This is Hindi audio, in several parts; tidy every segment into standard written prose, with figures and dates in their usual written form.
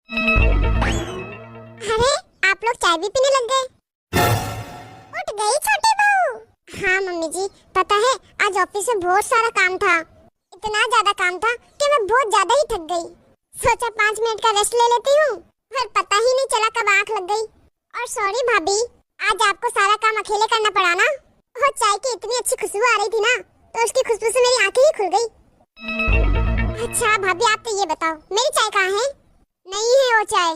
अरे आप लोग चाय भी पीने लग गए। उठ गई छोटी बहू? हाँ मम्मी जी, पता है आज ऑफिस में बहुत सारा काम था। इतना ज्यादा काम था कि मैं बहुत ज्यादा ही थक गई। सोचा 5 मिनट का रेस्ट ले लेती हूँ, पर पता ही नहीं चला कब आँख लग गई। और सॉरी भाभी, आज आपको सारा काम अकेले करना पड़ा ना। और चाय की इतनी अच्छी खुशबू आ रही थी ना, तो उसकी खुशबू से मेरी आंखें ही खुल गई। अच्छा भाभी, आप तो ये बताओ मेरी चाय कहाँ है? नहीं है वो चाय।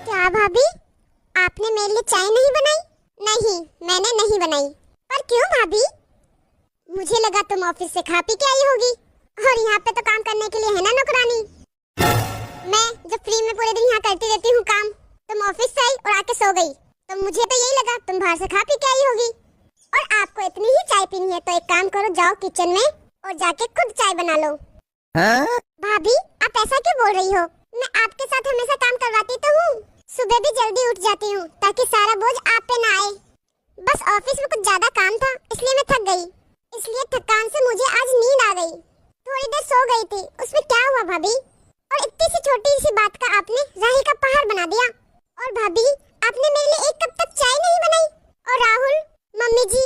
क्या भाभी, आपने मेरे लिए चाय नहीं बनाई? नहीं, मैंने नहीं बनाई। पर क्यों भाभी? मुझे लगा तुम ऑफिस से खा पी के आई होगी, और यहाँ पे तो काम करने के लिए है ना नौकरानी। मैं जो फ्री में पूरे दिन यहाँ करती रहती हूँ काम, तुम ऑफिस से आई और आके सो गई, तो मुझे तो यही लगा तुम बाहर से खा पी के आई होगी। और आपको इतनी ही चाय पीनी है तो एक काम करो, जाओ किचन में और जाके खुद चाय बना लो। भाभी, आप ऐसा क्यों बोल रही हो? मैं आपके साथ हमेशा काम करवाती तो हूँ। सुबह भी जल्दी उठ जाती हूँ ताकि सारा बोझ आप पे ना आए। बस ऑफिस में कुछ ज्यादा काम था इसलिए मैं थक गई। इसलिए थकान से मुझे आज नींद आ गई। थोड़ी देर सो गई थी, उसमें क्या हुआ भाभी? और इतनी सी छोटी सी बात का आपने राही का पहाड़ बना दिया। और भाभी, आपने मेरे लिए 1 कप तक चाय नहीं बनाई। और राहुल, मम्मी जी,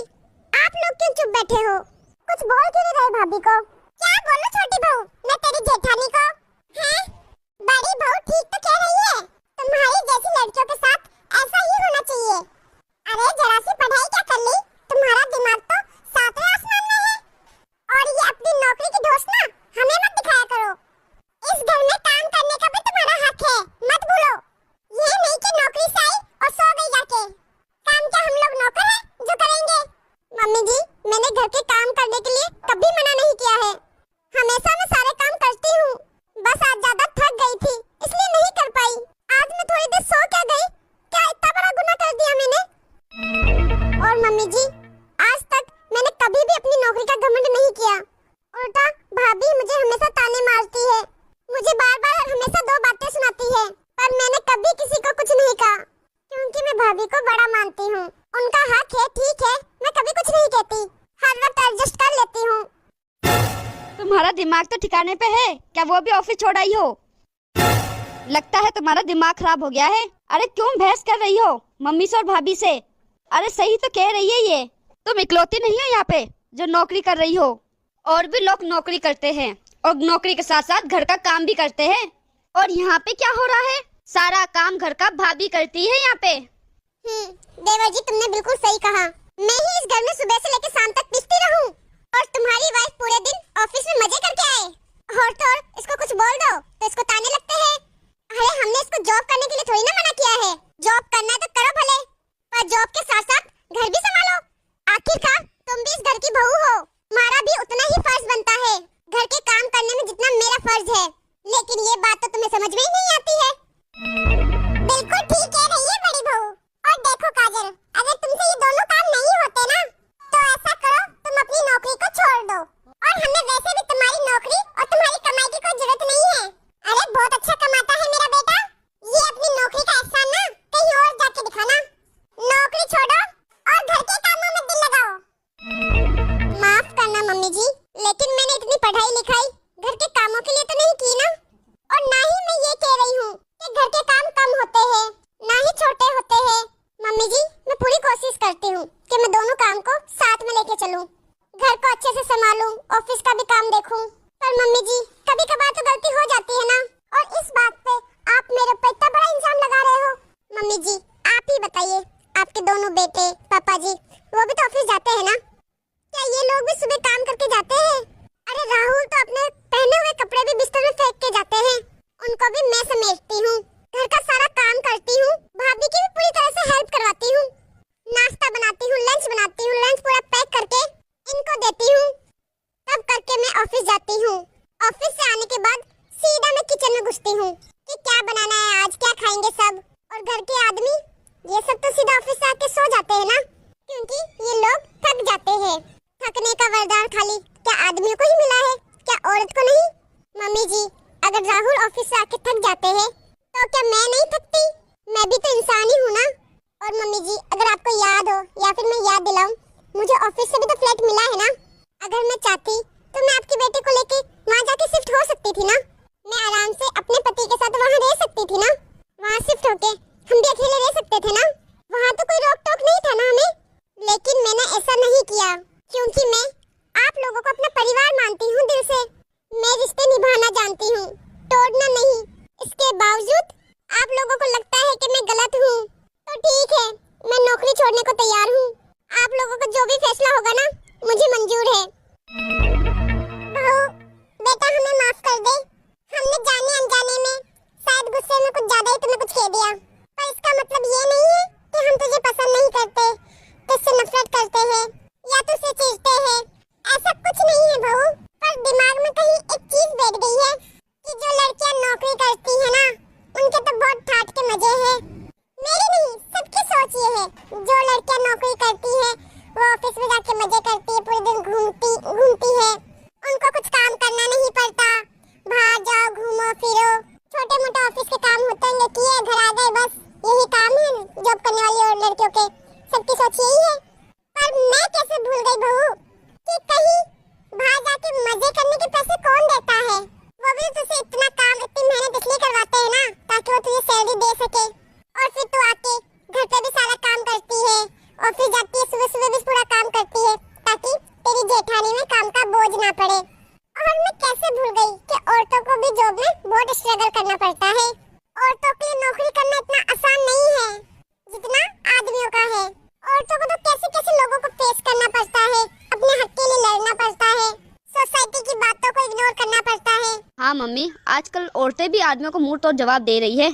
आप लोग क्यों चुप बैठे हो? कुछ बोल क्यों नहीं रहे भाभी को? क्या बोलूं छोटी बहू, मैं तेरी जेठानी को? हैं? बड़ी बहू ठीक तो कह रही है, तुम्हारी जैसी लड़कियों के साथ ऐसा ही होना चाहिए। अरे जरा सी पढ़ाई क्या कर ली, तुम्हारा दिमाग तो 7वें आसमान में है। और ये अपनी नौकरी की ढोस ना हमें मत दिखाया करो। इस घर में काम करने का भी तुम्हारा हक है, मत भूलो। ये नहीं कि नौकरी से आई और सो गई जाके। काम क्या हम लोग नौकर हैं जो करेंगे? मम्मी जी, मैंने घर के काम करने के लिए कभी मना नहीं किया है। हमेशा मैं सारे काम करती हूँ, बस आज ज्यादा थक गई थी इसलिए नहीं कर पाई। आज मैं थोड़ी देर सो क्या गई? क्या इतना बड़ा गुनाह कर दिया मैंने? और मम्मी जी, आज तक मैंने कभी भी अपनी नौकरी का घमंड नहीं किया। उल्टा भाभी मुझे हमेशा ताने मारती है, मुझे बार-बार हमेशा 2 बातें सुनाती है, पर मैंने कभी किसी को कुछ नहीं कहा क्योंकि मैं भाभी को बड़ा मानती हूँ। उनका हक है, ठीक है, मैं कभी कुछ नहीं कहती, हर वक्त एडजस्ट कर लेती हूँ। तुम्हारा दिमाग तो ठिकाने पे है क्या? वो भी ऑफिस छोड़ आई हो? लगता है तुम्हारा दिमाग खराब हो गया है। अरे क्यों बहस कर रही हो मम्मी से और भाभी से? अरे सही तो कह रही है ये, तुम इकलौती नहीं हो यहाँ पे जो नौकरी कर रही हो। और भी लोग नौकरी करते हैं और नौकरी के साथ साथ घर का काम भी करते हैं। और यहाँ पे क्या हो रहा है? सारा काम घर का भाभी करती है यहाँ पे। देवर जी, तुमने बिल्कुल सही कहा। मैं ही इस घर में सुबह से लेकर शाम तक पिसती रहूं और तुम्हारी वाइफ पूरे दिन ऑफिस में मजे करके आए। और तो और इसको कुछ बोल दो तो इसको ताने लगते हैं। अरे हमने इसको जॉब करने के लिए थोड़ी ना मना किया है। जॉब करना है तो करो भले, पर जॉब के साथ साथ घर भी संभालो। आखिरकार तुम भी इस घर की बहू हो, तुम्हारा भी उतना ही फर्ज बनता है घर के काम करने में जितना मेरा फर्ज है। लेकिन ये बात तो तुम्हें समझ में ही नहीं आती है। बिल्कुल ठीक कह रही है बड़ी बहू। और देखो काजल, अगर तुमसे ये दोनों काम नहीं होते ना, तो ऐसा करो तुम अपनी नौकरी को छोड़ दो। और हमें वैसे भी तुम्हारी नौकरी और तुम्हारी कमाई की कोई जरूरत नहीं है। अरे बहुत अच्छा कमाता है मेरा बेटा। ये अपनी नौकरी का एहसान ना कहीं और जाके दिखाना। नौकरी छोड़ो और घर के कामों में दिल लगाओ। माफ करना मम्मी जी, लेकिन मैंने इतनी पढ़ाई लिखाई घर के कामों के लिए तो नहीं की ना। और ना ही मैं ये कह रही हूँ कि घर के काम कम होते हैं, ना ही छोटे होते हैं। मम्मी जी, मैं पूरी कोशिश करती हूँ कि मैं दोनों काम को साथ में लेके चलूं, घर को अच्छे से संभालूं, ऑफिस का भी काम देखूं। पर मम्मी जी, कभी कभार तो गलती हो जाती है ना, और इस बात पे आप मेरे ऊपर इतना बड़ा इल्जाम लगा रहे हो। मम्मी जी, आप ही बताइए, आपके दोनों बेटे, पापा जी, वो भी तो ऑफिस जाते हैं ना? क्या ये लोग भी सुबह काम करके जाते हैं? अरे राहुल तो अपने पहने हुए कपड़े भी बिस्तर में फेंक के जाते हैं, उनको भी मैं समेटती हूँ, घर का सारा काम करती हूँ, भाभी की भी पूरी तरह से हेल्प करवाती हूँ, नाश्ता बनाती हूँ, लंच बनाती हूँ, लंच पूरा पैक करके इनको देती हूँ, तब करके मैं ऑफिस जाती हूँ। ऑफिस से आने के बाद सीधा मैं किचन में घुसती हूँ कि क्या बनाना है आज, क्या खाएंगे सब। और घर के आदमी ये सब तो सीधा ऑफिस से आके सो जाते हैं ना, क्योंकि ये लोग थक जाते हैं। थकने का वरदान खाली क्या आदमियों को ही मिला है, क्या औरत को नहीं? मम्मी जी, अगर राहुल ऑफिस से आके थक जाते हैं तो क्या मैं नहीं थकती? मैं भी तो इंसान ही हूँ ना। और मम्मी जी, अगर आपको याद हो या फिर मैं याद दिलाऊं, मुझे ऑफिस से भी तो फ्लैट मिला है ना। अगर मैं चाहती तो मैं आपके बेटे को लेके वहाँ जाके शिफ्ट हो सकती थी ना। मैं आराम से अपने पति के साथ वहाँ रह सकती औरतों को भी जॉब में बहुत स्ट्रगल करना पड़ता है। औरतों के लिए नौकरी करना इतना आसान नहीं है जितना आदमियों का है। औरतों को तो कैसे कैसे लोगों को फेस करना पड़ता है, अपने हक के लिए लड़ना पड़ता है, सोसाइटी की बातों को इग्नोर करना पड़ता है। हाँ मम्मी, आजकल औरतें भी आदमियों को मुंह तोड़ जवाब दे रही है,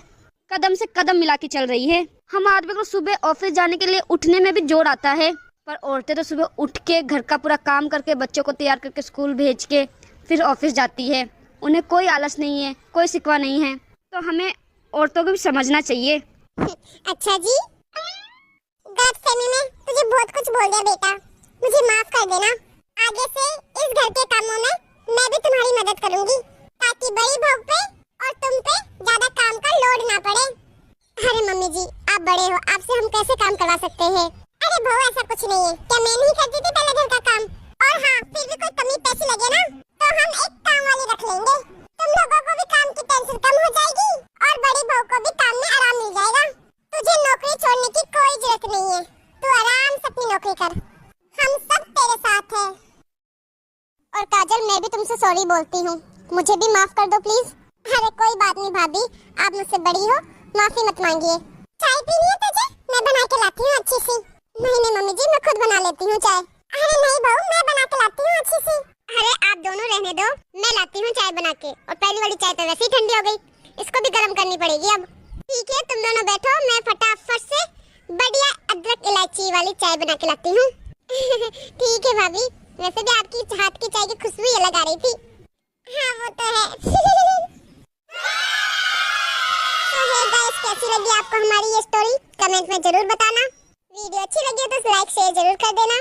कदम से कदम मिला के चल रही है। हम आदमी को सुबह ऑफिस जाने के लिए उठने में भी जोर आता है, पर औरतें तो सुबह उठ के घर का पूरा काम करके बच्चों को तैयार करके स्कूल भेज के फिर ऑफिस जाती है। उन्हें कोई आलस नहीं है, कोई शिकवा नहीं है। तो हमें औरतों को भी समझना चाहिए। अच्छा जी, गलतफहमी में तुझे बहुत कुछ बोल दिया बेटा, मुझे माफ कर देना। आगे से इस घर के कामों में मैं भी तुम्हारी मदद करूंगी ताकि बड़ी बहू पे और तुम पे ज्यादा काम का लोड ना पड़े। अरे मम्मी जी, आप बड़े हो, आपसे हम कैसे काम करवा सकते हैं? अरे बहू, ऐसा कुछ नहीं है। क्या मैं नहीं करती थी पहले घर का काम? और हाँ, फिर भी कोई कमी पैसे लगे ना तो हम एक काम वाली रख लेंगे। तुम लोगों को भी काम की टेंशन कम हो जाएगी और बड़ी बहू को भी काम में आराम मिल जाएगा। तुझे नौकरी छोड़ने की कोई जरूरत नहीं है, तू आराम से अपनी नौकरी कर, हम सब तेरे साथ हैं। और काजल, मैं भी तुमसे सॉरी बोलती हूँ, मुझे भी माफ कर दो प्लीज। अरे कोई बात नहीं भाभी, आप मुझसे बड़ी हो, माफी मत मांगिए। चाय पीनी है तुझे? मैं बना के लाती हूँ अच्छी सी। नहीं नहीं मम्मी जी, मैं खुद बना लेती हूँ चाय। अरे नहीं बहू, मैं बना के लाती हूँ अच्छी सी। अरे आप दोनों रहने दो, मैं लाती हूँ चाय बना के। और पहली वाली चाय तो वैसे ही ठंडी हो गई, इसको भी गर्म करनी पड़ेगी अब। ठीक है, तुम दोनों बैठो, मैं फटाफट से बढ़िया अदरक इलायची वाली चाय बना के लाती हूँ। ठीक है भाभी, वैसे भी आपकी हाथ की चाय की खुशबू ही अलग आ रही थी। हाँ वो तो है। तो हे गाइस, कैसी लगी आपको हमारी ये स्टोरी? कमेंट में जरूर बताना। वीडियो अच्छी लगी तो लाइक शेयर जरूर कर देना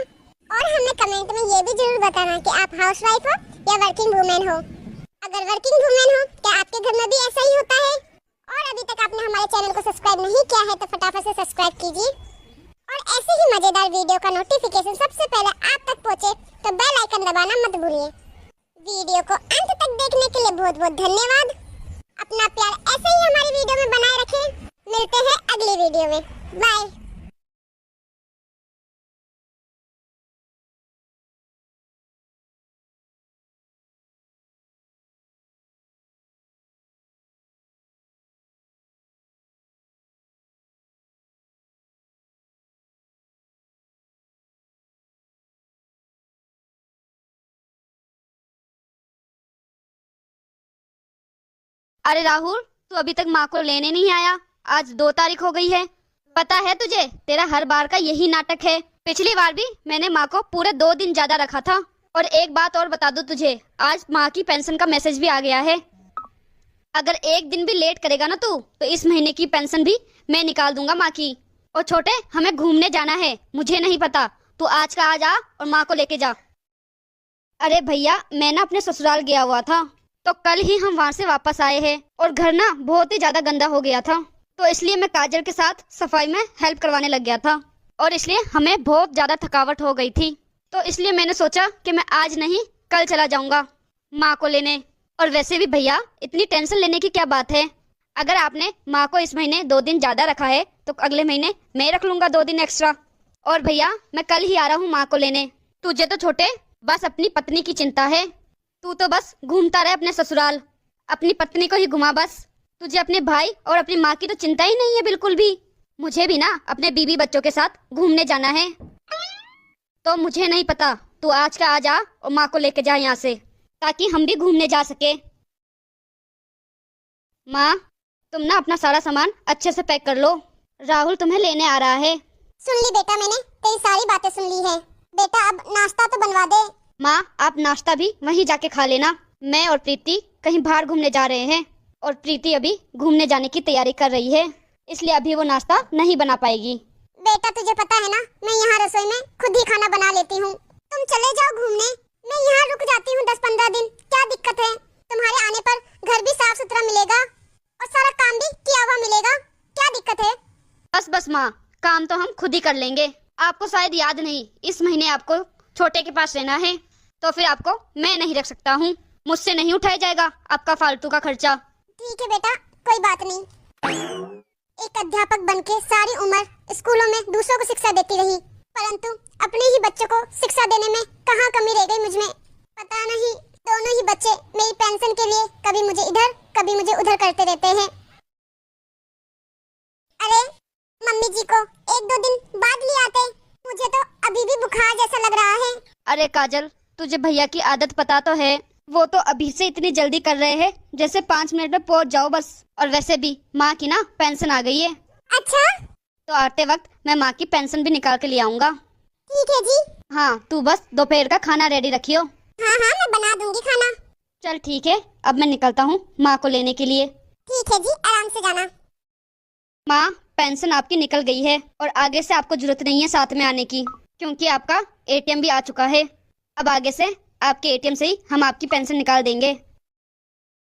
और हमें कमेंट में ये भी जरूर बताना कि आप हाउसवाइफ हो या वर्किंग वुमेन हो। अगर वर्किंग वुमेन हो, क्या आपके घर में भी ऐसा ही होता है? और अभी तक आपने हमारे चैनल को सब्सक्राइब नहीं किया है तो फटाफट से सब्सक्राइब कीजिए और ऐसे ही मजेदार वीडियो का नोटिफिकेशन सबसे पहले आप तक पहुंचे तो बेल आइकन दबाना मत भूलिए। वीडियो को अंत तक देखने के लिए बहुत बहुत धन्यवाद। अपना प्यार ऐसे ही हमारी वीडियो में बनाए रखें। मिलते हैं अगली वीडियो में, बाय। अरे राहुल, तू अभी तक माँ को लेने नहीं आया? आज 2 तारीख हो गई है। पता है तुझे, तेरा हर बार का यही नाटक है। पिछली बार भी मैंने माँ को पूरे 2 दिन ज्यादा रखा था। और एक बात और बता दूं तुझे, आज माँ की पेंशन का मैसेज भी आ गया है। अगर एक दिन भी लेट करेगा ना तू, तो इस महीने की पेंशन भी मैं निकाल दूंगा माँ की। और छोटे, हमें घूमने जाना है, मुझे नहीं पता, तू आज का आज आ और माँ को लेके जा। अरे भैया, मैं ना अपने ससुराल गया हुआ था, तो कल ही हम वहाँ से वापस आए हैं और घर ना बहुत ही ज्यादा गंदा हो गया था, तो इसलिए मैं काजल के साथ सफाई में हेल्प करवाने लग गया था और इसलिए हमें बहुत ज्यादा थकावट हो गई थी। तो इसलिए मैंने सोचा कि मैं आज नहीं कल चला जाऊंगा माँ को लेने। और वैसे भी भैया, इतनी टेंशन लेने की क्या बात है? अगर आपने माँ को इस महीने 2 दिन ज्यादा रखा है तो अगले महीने मैं रख लूंगा 2 दिन एक्स्ट्रा। और भैया, मैं कल ही आ रहा हूँ माँ को लेने। तुझे तो छोटे बस अपनी पत्नी की चिंता है, तू तो बस घूमता रहे अपने ससुराल, अपनी पत्नी को ही घुमा बस। तुझे अपने भाई और अपनी माँ की तो चिंता ही नहीं है बिल्कुल भी। मुझे भी ना अपने बीवी बच्चों के साथ घूमने जाना है। तो मुझे नहीं पता, तू आज का आज आ और माँ को लेके जा यहाँ से, ताकि हम भी घूमने जा सके। माँ, तुम ना अपना सारा सामान अच्छे से पैक कर लो, राहुल तुम्हें लेने आ रहा है। सुन ली बेटा, मैंने तेरी सारी बातें सुन ली है। बेटा अब नाश्ता तो बनवा दे। माँ, आप नाश्ता भी वहीं जाके खा लेना। मैं और प्रीति कहीं बाहर घूमने जा रहे हैं और प्रीति अभी घूमने जाने की तैयारी कर रही है, इसलिए अभी वो नाश्ता नहीं बना पाएगी। बेटा तुझे पता है ना, मैं यहाँ रसोई में खुद ही खाना बना लेती हूँ। तुम चले जाओ घूमने, मैं यहाँ रुक जाती हूँ 10-15 दिन। क्या दिक्कत है? तुम्हारे आने पर घर भी साफ सुथरा मिलेगा और सारा काम भी किया हुआ मिलेगा। क्या दिक्कत है? बस बस माँ, काम तो हम खुद ही कर लेंगे। आपको शायद याद नहीं, इस महीने आपको छोटे के पास रहना है, तो फिर आपको मैं नहीं रख सकता हूँ। मुझसे नहीं उठाया जाएगा आपका फालतू का खर्चा। ठीक है बेटा, कोई बात नहीं। एक अध्यापक बनके सारी उम्र स्कूलों में दूसरों को शिक्षा देती रही, परंतु अपने ही बच्चों को शिक्षा देने में कहाँ कमी रह गई मुझ में, पता नहीं। दोनों ही बच्चे मेरी पेंशन के लिए कभी मुझे इधर कभी मुझे उधर करते रहते हैं। अरे मम्मी जी को एक दो दिन बाद ले आते, मुझे तो अभी भी बुखार जैसा लग रहा है। अरे काजल, तुझे भैया की आदत पता तो है, वो तो अभी से इतनी जल्दी कर रहे हैं जैसे 5 मिनट में पहुंच जाओ बस। और वैसे भी माँ की ना पेंशन आ गई है। अच्छा, तो आते वक्त मैं माँ की पेंशन भी निकाल के ले आऊंगा। ठीक है जी। हाँ, तू बस दोपहर का खाना रेडी रखियो। हाँ हाँ, मैं बना दूंगी खाना। चल ठीक है, अब मैं निकलता हूँ माँ को लेने के लिए। ठीक है जी, आराम से जाना। माँ, पेंशन आपकी निकल गई है और आगे से आपको जरूरत नहीं है साथ में आने की, क्योंकि आपका एटीएम भी आ चुका है। अब आगे से आपके एटीएम से ही हम आपकी पेंशन निकाल देंगे।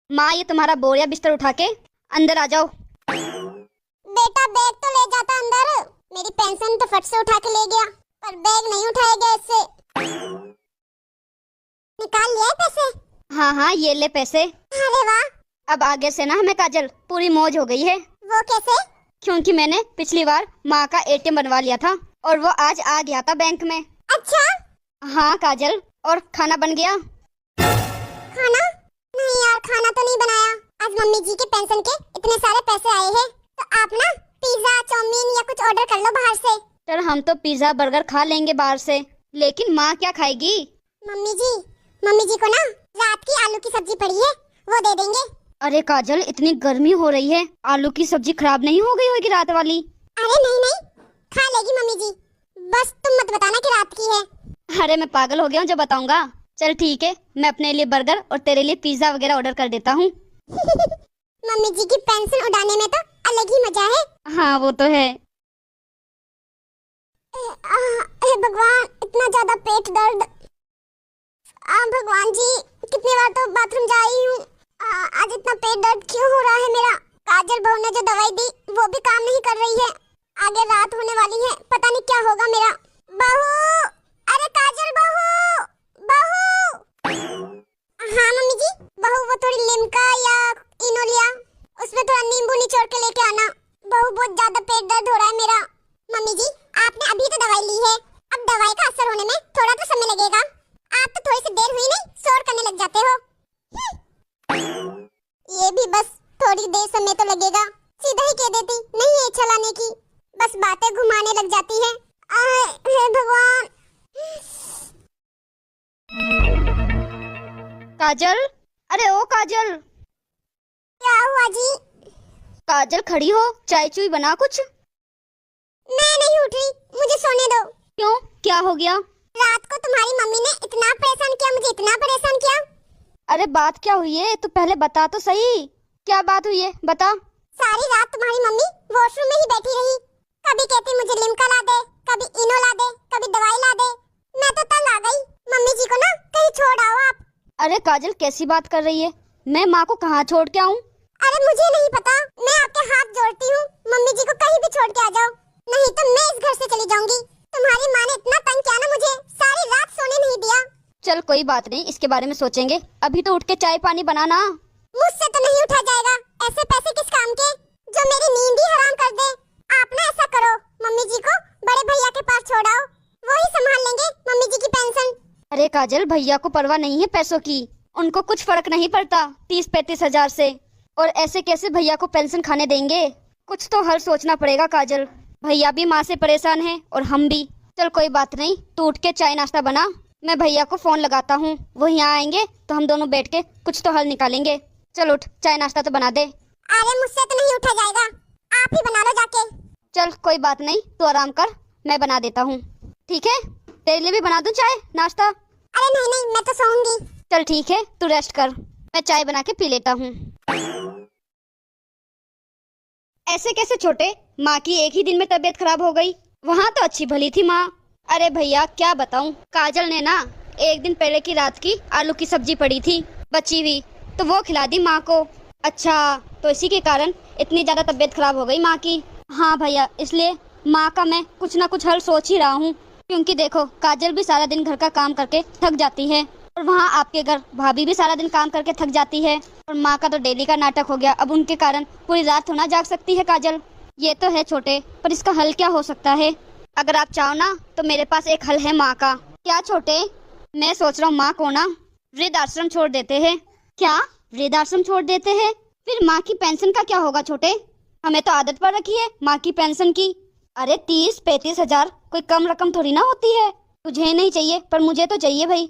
माँ, ये तुम्हारा बोरिया बिस्तर उठा के अंदर आ जाओ। बेटा बैग तो ले जाता अंदर, मेरी पेंशन तो फट से उठा के ले गया, पर बैग नहीं उठाया गया इससे। निकाल लिया है पैसे? हाँ हाँ, ये ले पैसे। अरे वाह। अब आगे से ना हमें काजल पूरी मौज हो गई है। वो कैसे? क्योंकि मैंने पिछली बार माँ का एटीएम बनवा लिया था और वो आज आ गया था बैंक में। अच्छा। हाँ काजल, और खाना बन गया? खाना? नहीं यार, खाना तो नहीं बनाया। आज मम्मी जी के पेंशन के इतने सारे पैसे आए हैं, तो आप ना पिज्जा चाउमीन या कुछ ऑर्डर कर लो बाहर से। चल, हम तो पिज्जा बर्गर खा लेंगे बाहर से, लेकिन माँ क्या खाएगी? मम्मी जी को ना रात की आलू की सब्जी पड़ी है, वो दे देंगे। अरे काजल, इतनी गर्मी हो रही है, आलू की सब्जी खराब नहीं हो गई होगी रात वाली? अरे नहीं नहीं, खा लेगी मम्मी जी, बस तुम मत बताना कि रात की है। अरे मैं पागल हो गया हूँ जो बताऊंगा। चल ठीक है, मैं अपने लिए बर्गर और तेरे लिए पिज्जा वगैरह ऑर्डर कर देता हूँ। मम्मी जी की पेंशन उड़ाने में तो अलग ही मजा है। हाँ वो तो है। हे भगवान, इतना ज्यादा पेट दर्द। भगवान जी, कितनी बार तो बाथरूम जा आई हूँ, आज इतना पेट दर्द क्यों हो रहा है मेरा? काजल बहू ने जो दवाई दी वो भी काम नहीं कर रही है। आगे रात होने वाली है, पता नहीं क्या होगा मेरा। बहू, अरे काजल बहू, बहू। हाँ मम्मी जी। बहू, वो थोड़ी लिम्का या इनो लिया, उसमें थोड़ा नींबू निचोड़ के लेके आना। बहू, बहुत ज्यादा पेट दर्द हो रहा है मेरा। मम्मी जी, आपने अभी तो दवाई ली है, अब दवाई का असर होने में थोड़ा तो समय लगेगा। आप तो थोड़ी सी देर हुई नहीं शोर करने लग जाते हो। ये भी बस थोड़ी देर समय तो लगेगा, सीधा ही कह देती, नहीं है इच्छा लाने की, बस बातें घुमाने लग जाती है। हे भगवान। काजल, अरे ओ काजल। क्या हुआ जी? काजल खड़ी हो, चाय चुई बना कुछ। मैं नहीं उठ रही, मुझे सोने दो। क्यों, क्या हो गया? रात को तुम्हारी मम्मी ने इतना परेशान किया, मुझे इतना परेशान किया। अरे बात क्या हुई है, तू पहले बता तो सही, क्या बात हुई है, बता। सारी रात तुम्हारी मम्मी वॉशरूम में ही बैठी रही, कभी कहती मुझे लिम्का ला दे, कभी इनो ला दे, कभी दवाई ला दे। मैं तो तंग आ गई। मम्मी जी को ना कहीं छोड़ आओ आप। अरे काजल, कैसी बात कर रही है, मैं माँ को कहाँ छोड़ के आऊँ? अरे मुझे नहीं पता, मैं आपके हाथ जोड़ती हूँ, मम्मी जी को कहीं भी छोड़ के आ जाओ, नहीं तो मैं इस घर से चली जाऊंगी। तुम्हारी माँ ने इतना तंग किया ना मुझे, सारी रात सोने नहीं दिया। चल कोई बात नहीं, इसके बारे में सोचेंगे, अभी तो उठ के चाय पानी बनाना। मुझसे तो नहीं उठा जाएगा, ऐसे पैसे किस काम के जो मेरी नींद ही हराम कर दे। आप ना ऐसा करो, मम्मी जी को बड़े भैया के पास छोड़ाओ, वो ही संभाल लेंगे मम्मी जी की पेंशन। अरे काजल, भैया को परवाह नहीं है पैसों की, उनको कुछ फर्क नहीं पड़ता 30-35 हजार से, और ऐसे कैसे भैया को पेंशन खाने देंगे? कुछ तो हल सोचना पड़ेगा काजल, भैया भी माँ से परेशान है और हम भी। चल कोई बात नहीं, तू उठ के चाय नाश्ता बना, मैं भैया को फोन लगाता हूँ, वो यहाँ आएंगे तो हम दोनों बैठ के कुछ तो हल निकालेंगे। चल उठ, चाय नाश्ता तो बना दे। अरे मुझसे तो नहीं उठा जाएगा, आप ही बना लो जाके। चल कोई बात नहीं, तू आराम कर, मैं बना देता हूँ। ठीक है, तेरे लिए भी बना दूँ चाय नाश्ता? अरे नहीं नहीं, मैं तो सोऊंगी। चल ठीक है, तू रेस्ट कर, मैं चाय बना के पी लेता हूँ। ऐसे कैसे छोटे, माँ की एक ही दिन में तबीयत खराब हो गई, वहाँ तो अच्छी भली थी माँ। अरे भैया क्या बताऊँ, काजल ने ना एक दिन पहले की रात की आलू की सब्जी पड़ी थी बची हुई, तो वो खिला दी माँ को। अच्छा, तो इसी के कारण इतनी ज्यादा तबीयत खराब हो गई माँ की। हाँ भैया, इसलिए माँ का मैं कुछ ना कुछ हल सोच ही रहा हूँ, क्योंकि देखो काजल भी सारा दिन घर का काम करके थक जाती है, और वहाँ आपके घर भाभी भी सारा दिन काम करके थक जाती है, और माँ का तो डेली का नाटक हो गया, अब उनके कारण पूरी रात होना जाग सकती है काजल। ये तो है छोटे, पर इसका हल क्या हो सकता है? अगर आप चाहो ना तो मेरे पास एक हल है माँ का। क्या छोटे? मैं सोच रहा हूँ माँ को ना वृद्धाश्रम छोड़ देते हैं। क्या वृद्धाश्रम छोड़ देते हैं? फिर माँ की पेंशन का क्या होगा छोटे? हमें तो आदत पड़ रखी है माँ की पेंशन की। अरे 30-35 हजार कोई कम रकम थोड़ी ना होती है। तुझे नहीं चाहिए पर मुझे तो चाहिए भाई।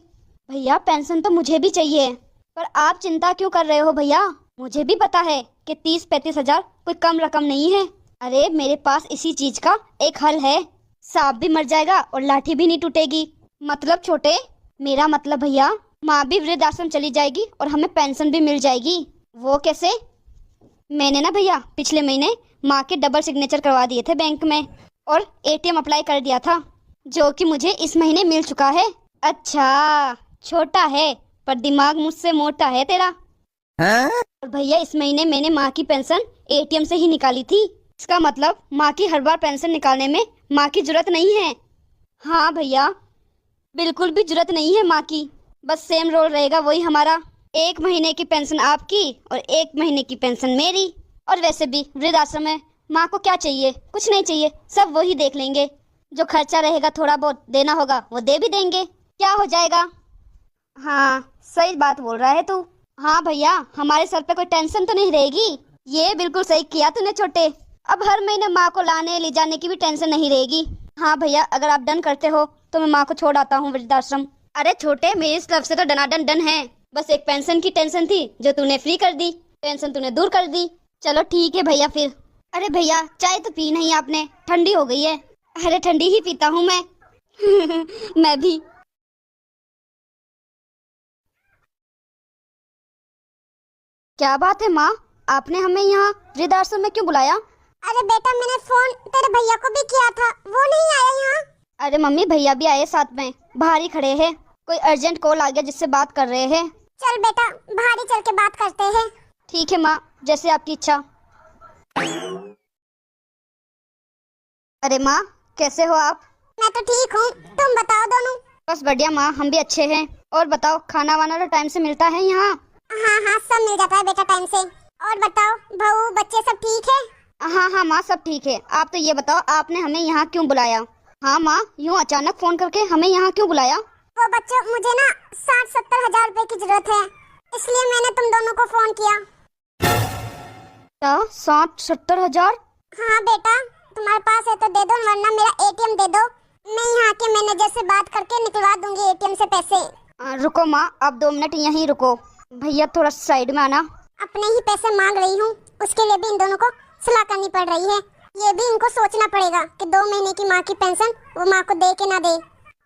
भैया पेंशन तो मुझे भी चाहिए, पर आप चिंता क्यों कर रहे हो भैया? मुझे भी पता है कि 30-35 हजार कोई कम रकम नहीं है। अरे मेरे पास इसी चीज का एक हल है। सांप भी मर जाएगा और लाठी भी नहीं टूटेगी। मतलब छोटे, मेरा मतलब भैया, माँ भी वृद्धाश्रम चली जाएगी और हमें पेंशन भी मिल जाएगी। वो कैसे? मैंने ना भैया पिछले महीने माँ के डबल सिग्नेचर करवा दिए थे बैंक में और एटीएम अप्लाई कर दिया था, जो कि मुझे इस महीने मिल चुका है। अच्छा, छोटा है पर दिमाग मुझसे मोटा है तेरा। और भैया इस महीने मैंने माँ की पेंशन एटीएम से ही निकाली थी। इसका मतलब माँ की हर बार पेंशन निकालने में माँ की जरूरत नहीं है। हाँ भैया, बिल्कुल भी जरूरत नहीं है माँ की। बस सेम रोल रहेगा वही हमारा। 1 महीने की पेंशन आपकी और 1 महीने की पेंशन मेरी। और वैसे भी वृद्धाश्रम में माँ को क्या चाहिए? कुछ नहीं चाहिए, सब वही देख लेंगे। जो खर्चा रहेगा थोड़ा बहुत देना होगा वो दे भी देंगे, क्या हो जाएगा। हाँ सही बात बोल रहा है तू। हाँ भैया, हमारे सर पे कोई टेंशन तो नहीं रहेगी। ये बिल्कुल सही किया तूने छोटे। अब हर महीने माँ को लाने ले जाने की भी टेंशन नहीं रहेगी। हाँ भैया, अगर आप डन करते हो तो मैं माँ को छोड़ आता हूँ वृद्धाश्रम। अरे छोटे, मेरी तरफ से तो डनाडन डन है। बस एक पेंशन की टेंशन थी जो तूने फ्री कर दी, टेंशन तूने दूर कर दी। चलो ठीक है भैया फिर। अरे भैया चाय तो पी नहीं आपने, ठंडी हो गई है। अरे ठंडी ही पीता हूँ मैं। मैं भी। क्या बात है माँ, आपने हमें यहाँ वृद्धाश्रम में क्यों बुलाया? अरे बेटा, मैंने फोन तेरे भैया को भी किया था, वो नहीं आया यहाँ। अरे मम्मी, भैया भी आए साथ में, बाहर ही खड़े हैं। कोई अर्जेंट कॉल आ गया जिससे बात कर रहे हैं। चल बेटा, बाहर ही चल के बात करते हैं। ठीक है माँ, जैसे आपकी इच्छा। अरे माँ, कैसे हो आप? मैं तो ठीक हूँ, तुम बताओ दोनों। बस बढ़िया माँ, हम भी अच्छे हैं। और बताओ, खाना वाना तो टाइम से मिलता है यहाँ? हाँ हाँ, सब मिल जाता है बेटा टाइम से। और बताओ बहू, बच्चे सब ठीक है? हाँ हाँ माँ, सब ठीक है। आप तो ये बताओ, आपने हमें यहाँ क्यों बुलाया? हाँ माँ, यूँ अचानक फोन करके हमें यहाँ क्यों बुलाया? वो बच्चों, मुझे ना 60-70 हजार रुपए की जरूरत है, इसलिए मैंने तुम दोनों को फोन किया। क्या 60-70 हजार? हाँ बेटा, तुम्हारे पास है तो दे दो, वरना मेरा एटीएम दे दो। मैं यहाँ के मैनेजर से बात करके निकलवा दूंगी एटीएम से पैसे। रुको माँ, आप 2 मिनट यहीं रुको। भैया थोड़ा साइड में आना। अपने ही पैसे मांग रही हूँ, उसके लिए भी इन दोनों को सलाह करनी पड़ रही है। ये भी इनको सोचना पड़ेगा कि 2 महीने की माँ की पेंशन वो माँ को दे के ना दे।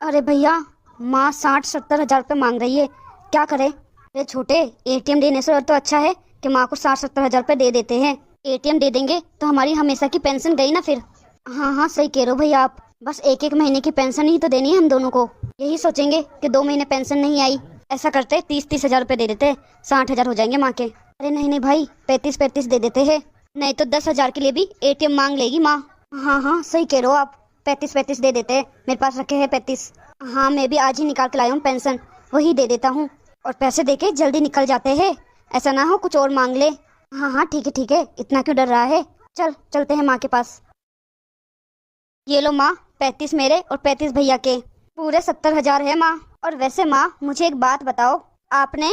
अरे भैया, माँ 60-70 हजार रुपये मांग रही है, क्या करे? अरे छोटे, एटीएम देने से तो अच्छा है कि माँ को 60-70 हजार रुपये दे देते हैं। एटीएम दे देंगे तो हमारी हमेशा की पेंशन गई ना फिर। हाँ हाँ, सही कह रहे हो भैया आप। बस 1-1 महीने की पेंशन ही तो देनी है हम दोनों को। यही सोचेंगे कि 2 महीने पेंशन नहीं आई, ऐसा करते 30-30 हजार रुपये दे देते, 60 हजार हो जाएंगे माँ के। अरे नहीं नहीं भाई, 35-35 दे देते हैं, नहीं तो 10 हजार के लिए भी एटीएम मांग लेगी माँ। हाँ हाँ, सही कह रहे हो आप, 35-35 दे देते हैं। मेरे पास रखे हैं 35। हाँ, मैं भी आज ही निकाल के लाया हूँ पेंशन, वही दे देता हूँ। और पैसे देके जल्दी निकल जाते हैं, ऐसा ना हो कुछ और मांग ले। हाँ हाँ ठीक है ठीक है, इतना क्यों डर रहा है? चल चलते हैं माँ के पास। ये लो माँ, 35 मेरे और 35 भैया के, पूरे 70 हजार है माँ। और वैसे माँ, मुझे एक बात बताओ, आपने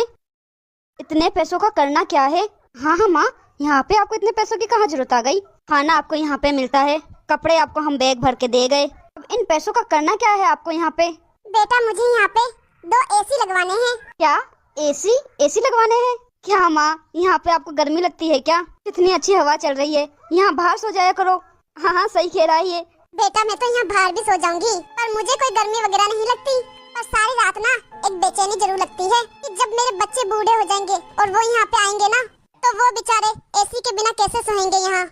इतने पैसों का करना क्या है? हाँ हाँ माँ, यहाँ पे आपको इतने पैसों की कहाँ जरूरत आ गई? खाना आपको यहाँ पे मिलता है, कपड़े आपको हम बैग भर के दे गए, अब इन पैसों का करना क्या है आपको यहाँ पे? बेटा, मुझे यहाँ पे 2 एसी लगवाने हैं। क्या एसी लगवाने हैं? क्या माँ, यहाँ पे आपको गर्मी लगती है क्या? कितनी अच्छी हवा चल रही है, यहाँ बाहर सो जाया करो। हाँ हाँ, सही कह रहा है ये। बेटा, मैं तो यहाँ बाहर भी सो जाऊंगी, पर मुझे कोई गर्मी वगैरह नहीं लगती। पर सारी रात ना एक बेचैनी जरूर लगती है कि जब मेरे बच्चे बूढ़े हो जाएंगे और वो यहाँ पे आएंगे ना, तो वो बेचारे एसी के बिना कैसे सोएंगे यहाँ।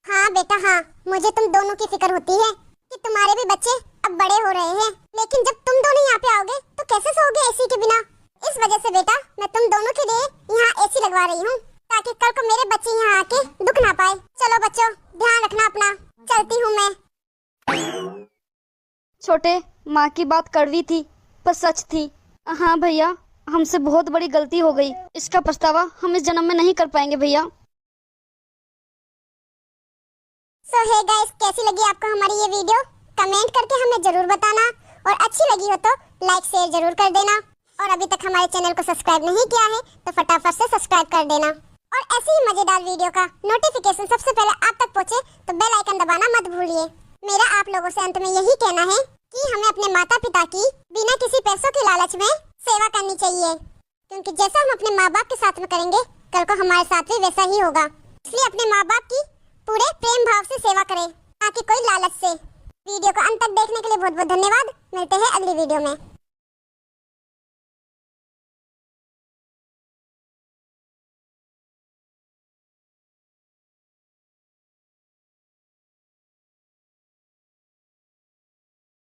हाँ बेटा हाँ, मुझे तुम दोनों की फिक्र होती है कि तुम्हारे भी बच्चे अब बड़े हो रहे हैं, लेकिन जब तुम दोनों यहाँ पे आओगे तो कैसे सोओगे एसी के बिना। इस वजह से बेटा, मैं तुम दोनों के लिए यहाँ एसी लगवा रही हूँ, ताकि कल को मेरे बच्चे यहाँ आके दुख ना पाए। चलो बच्चों, ध्यान रखना अपना, चलती हूँ मैं। छोटे, माँ की बात कड़वी थी पर सच थी। हाँ भैया, हमसे बहुत बड़ी गलती हो गई, इसका पछतावा हम इस जन्म में नहीं कर पाएंगे भैया। सो हे गाइस, कैसी लगी आपको हमारी ये वीडियो? कमेंट करके हमें जरूर बताना, और अच्छी लगी हो तो लाइक शेयर जरूर कर देना। और अभी तक हमारे चैनल को सब्सक्राइब नहीं किया है तो फटाफट से सब्सक्राइब कर देना। और ऐसी ही मजेदार वीडियो का नोटिफिकेशन सबसे पहले आप तक पहुंचे तो बेल आइकन दबाना मत भूलिए। मेरा आप लोगों से अंत में यही कहना है कि हमें अपने माता पिता की बिना किसी पैसों के लालच में सेवा करनी चाहिए, क्योंकि जैसा हम अपने माँ बाप के साथ में करेंगे कल को हमारे साथ भी वैसा ही होगा। इसलिए अपने माँ बाप की पूरे प्रेम भाव से सेवा करें, ना कि कोई लालच से। वीडियो को अंत तक देखने के लिए बहुत बहुत धन्यवाद। मिलते हैं अगली वीडियो में।